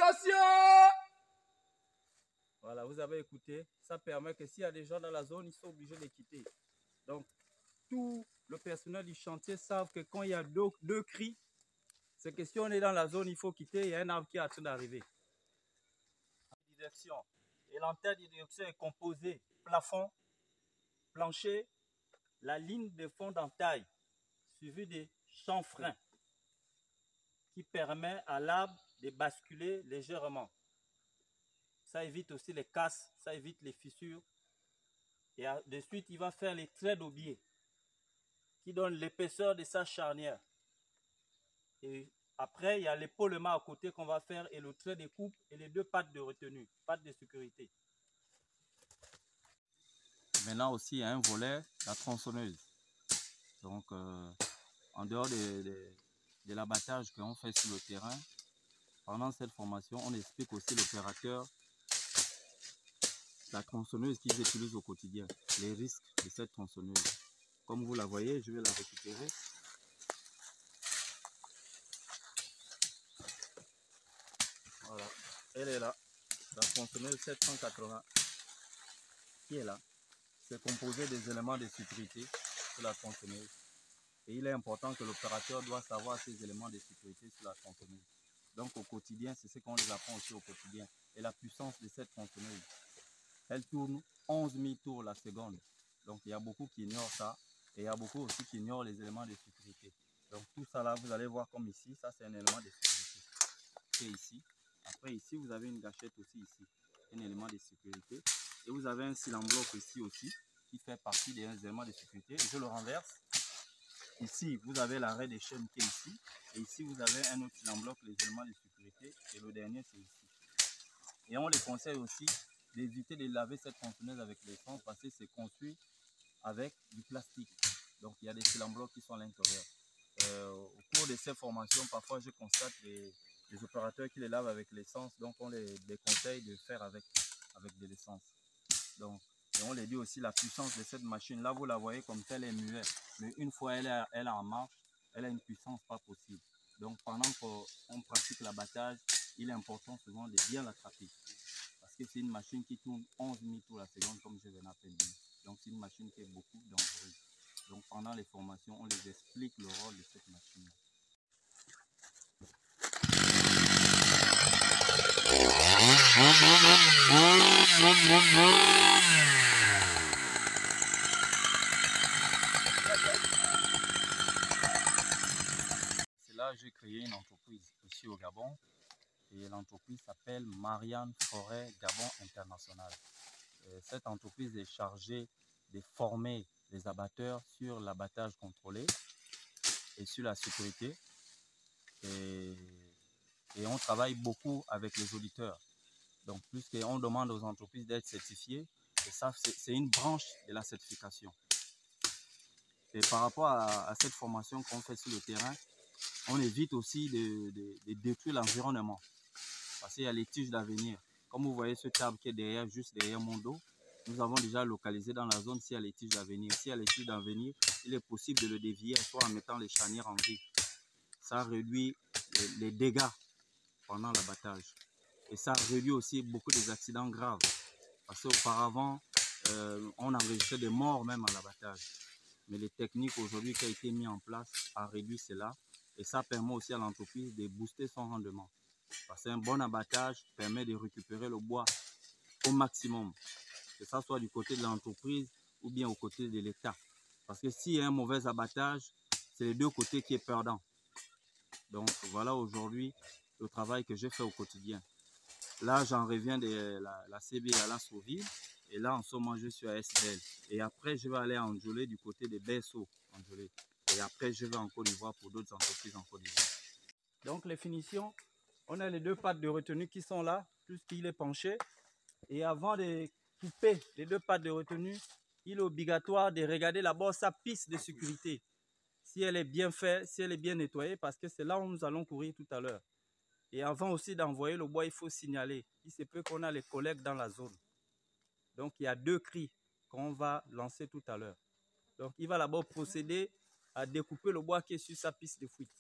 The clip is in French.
Attention! Voilà, vous avez écouté. Ça permet que s'il y a des gens dans la zone, ils sont obligés de quitter. Donc, tout le personnel du chantier savent que quand il y a deux cris, c'est que si on est dans la zone, il faut quitter. Il y a un arbre qui est en train d'arriver. Direction. Et l'antenne de direction est composée plafond, plancher, la ligne de fond d'entaille, suivie des chanfreins qui permet à l'arbre de basculer légèrement. Ça évite aussi les casses, ça évite les fissures. Et de suite, il va faire les traits d'aubier qui donnent l'épaisseur de sa charnière. Et après, il y a l'épaulement à côté qu'on va faire et le trait de coupe et les deux pattes de retenue, pattes de sécurité. Maintenant aussi, il y a un volet, la tronçonneuse. Donc, en dehors de l'abattage qu'on fait sur le terrain, pendant cette formation, on explique aussi l'opérateur la tronçonneuse qu'ils utilisent au quotidien, les risques de cette tronçonneuse. Comme vous la voyez, je vais la récupérer. Voilà, elle est là, la tronçonneuse 780 qui est là. C'est composé des éléments de sécurité sur la tronçonneuse. Et il est important que l'opérateur doit savoir ces éléments de sécurité sur la tronçonneuse. Donc au quotidien, c'est ce qu'on les apprend aussi au quotidien. Et la puissance de cette tronçonneuse, elle tourne 11 000 tours la seconde. Donc il y a beaucoup qui ignorent ça. Et il y a beaucoup aussi qui ignorent les éléments de sécurité. Donc tout ça là, vous allez voir comme ici, ça c'est un élément de sécurité. C'est ici. Après ici, vous avez une gâchette aussi ici, un élément de sécurité. Et vous avez un cylindre-bloc ici aussi, qui fait partie des éléments de sécurité. Et je le renverse. Ici, vous avez l'arrêt des chaînes qui est ici. Et ici, vous avez un autre cylindre-bloc, les éléments de sécurité. Et le dernier, c'est ici. Et on les conseille aussi d'éviter de laver cette tronçonneuse avec l'essence parce que c'est construit avec du plastique. Donc, il y a des cylindres-blocs qui sont à l'intérieur. Au cours de ces formations, parfois, je constate des opérateurs qui les lavent avec l'essence. Donc, on les conseille de faire avec de l'essence. Donc, et on les dit aussi la puissance de cette machine. Là, vous la voyez comme telle est muette. Mais une fois elle est en marche, elle a une puissance pas possible. Donc, pendant qu'on pratique l'abattage, il est important souvent de bien l'attraper. Parce que c'est une machine qui tourne 11 000 tours la seconde, comme je viens à peine dire. Donc, c'est une machine qui est beaucoup dangereuse. Donc, pendant les formations, on les explique le rôle de cette machine. C'est là que j'ai créé une entreprise ici au Gabon. Et l'entreprise s'appelle Marianne Forêt Gabon International. Cette entreprise est chargée de former les abatteurs sur l'abattage contrôlé et sur la sécurité. Et on travaille beaucoup avec les auditeurs. Donc, puisqu'on demande aux entreprises d'être certifiées, et ça, c'est une branche de la certification. Et par rapport à cette formation qu'on fait sur le terrain, on évite aussi de détruire l'environnement. Parce qu'il y a les tiges d'avenir. Comme vous voyez ce arbre qui est derrière, juste derrière mon dos, nous avons déjà localisé dans la zone s'il y a les tiges d'avenir. S'il y a les tiges d'avenir, il est possible de le dévier, soit en mettant les charnières en vie. Ça réduit les dégâts pendant l'abattage. Et ça réduit aussi beaucoup des accidents graves. Parce qu'auparavant, on enregistrait des morts même à l'abattage. Mais les techniques aujourd'hui qui ont été mises en place a réduit cela. Et ça permet aussi à l'entreprise de booster son rendement. Parce qu'un bon abattage permet de récupérer le bois au maximum. Que ce soit du côté de l'entreprise ou bien au côté de l'État. Parce que s'il y a un mauvais abattage, c'est les deux côtés qui est perdant. Donc voilà aujourd'hui le travail que je fais au quotidien. Là, j'en reviens de la CB à la Sauville. Et là, en ce moment, je suis à SBL. Et après, je vais aller à Anjolé du côté de BSO. Anjolé. Et après, je vais en Côte d'Ivoire pour d'autres entreprises en Côte d'Ivoire. Donc, les finitions, on a les deux pattes de retenue qui sont là, puisqu'il est penché. Et avant de couper les deux pattes de retenue, il est obligatoire de regarder d'abord sa piste de sécurité. Si elle est bien faite, si elle est bien nettoyée, parce que c'est là où nous allons courir tout à l'heure. Et avant aussi d'envoyer le bois, il faut signaler. Il se peut qu'on a les collègues dans la zone. Donc, il y a deux cris qu'on va lancer tout à l'heure. Donc, il va d'abord procéder à découper le bois qui est sur sa piste de fuite.